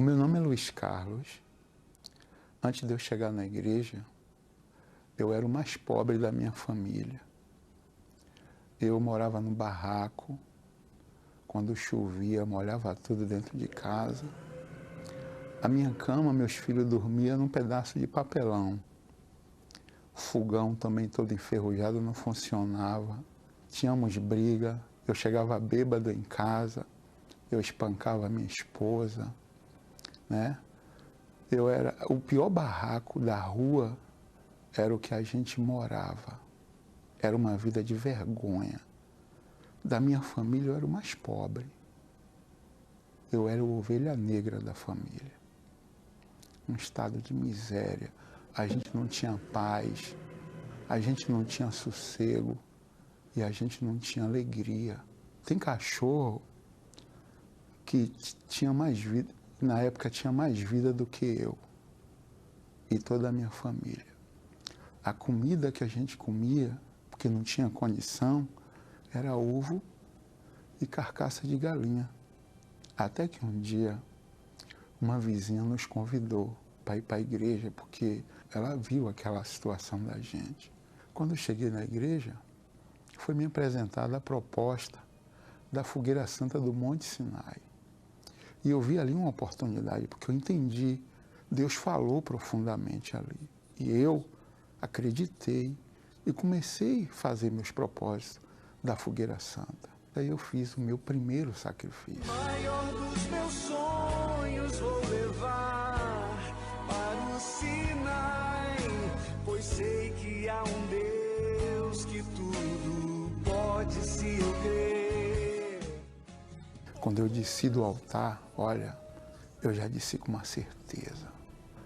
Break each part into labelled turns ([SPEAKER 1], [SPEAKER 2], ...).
[SPEAKER 1] meu nome é Luiz Carlos. Antes de eu chegar na igreja, eu era o mais pobre da minha família. Eu morava no barraco. Quando chovia, molhava tudo dentro de casa. A minha cama, meus filhos dormiam num pedaço de papelão. O fogão também todo enferrujado, não funcionava. Tínhamos briga. Eu chegava bêbado em casa. Eu espancava a minha esposa, né? Eu era o pior barraco da rua, era o que a gente morava. Era uma vida de vergonha. Da minha família eu era o mais pobre. Eu era a ovelha negra da família. Um estado de miséria. A gente não tinha paz, a gente não tinha sossego e a gente não tinha alegria. Tem cachorro que tinha mais vida, na época tinha mais vida do que eu e toda a minha família. A comida que a gente comia, porque não tinha condição, era ovo e carcaça de galinha. Até que um dia uma vizinha nos convidou para ir para a igreja, porque ela viu aquela situação da gente. Quando eu cheguei na igreja, foi me apresentada a proposta da Fogueira Santa do Monte Sinai. E eu vi ali uma oportunidade, porque eu entendi, Deus falou profundamente ali. E eu acreditei e comecei a fazer meus propósitos da Fogueira Santa. Aí eu fiz o meu primeiro sacrifício.
[SPEAKER 2] Maior dos meus sonhos vou levar para o Sinai, pois sei que há um Deus que tudo pode se eu crer.
[SPEAKER 1] Quando eu desci do altar, olha, eu já desci com uma certeza.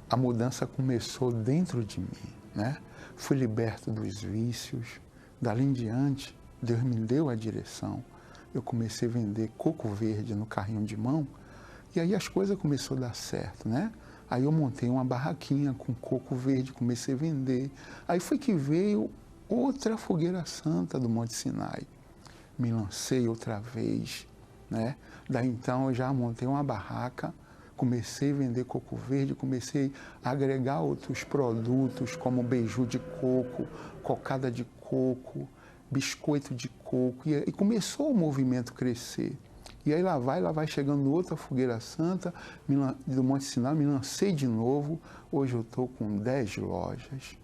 [SPEAKER 1] A mudança começou dentro de mim, né? Fui liberto dos vícios. Dali em diante, Deus me deu a direção. Eu comecei a vender coco verde no carrinho de mão e aí as coisas começaram a dar certo, né? Aí eu montei uma barraquinha com coco verde, comecei a vender. Aí foi que veio outra Fogueira Santa do Monte Sinai. Me lancei outra vez, né? Daí então eu já montei uma barraca, comecei a vender coco verde, comecei a agregar outros produtos como beiju de coco, cocada de coco, biscoito de coco, e começou o movimento crescer. E aí lá vai chegando outra Fogueira Santa do Monte Sinai, me lancei de novo. Hoje eu estou com 10 lojas.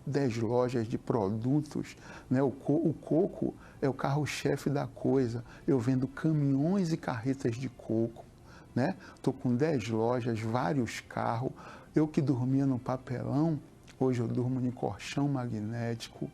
[SPEAKER 1] 10 lojas de produtos, né? O coco é o carro-chefe da coisa. Eu vendo caminhões e carretas de coco, né? Estou com 10 lojas, vários carros. Eu que dormia no papelão, hoje eu durmo em colchão magnético.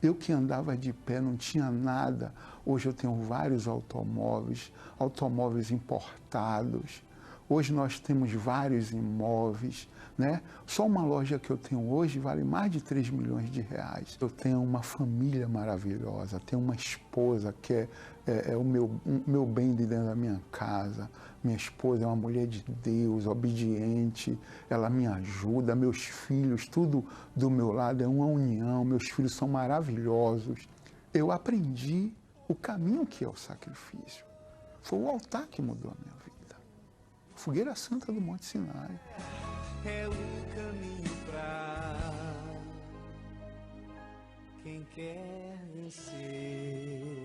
[SPEAKER 1] Eu que andava de pé, não tinha nada, hoje eu tenho vários automóveis, automóveis importados. Hoje nós temos vários imóveis, né? Só uma loja que eu tenho hoje vale mais de 3 milhões de reais. Eu tenho uma família maravilhosa, tenho uma esposa que é o meu bem de dentro da minha casa. Minha esposa é uma mulher de Deus, obediente, ela me ajuda, meus filhos, tudo do meu lado é uma união, meus filhos são maravilhosos. Eu aprendi o caminho que é o sacrifício. Foi o altar que mudou a minha vida. Fogueira Santa do Monte Sinai.
[SPEAKER 2] É o caminho pra quem quer vencer.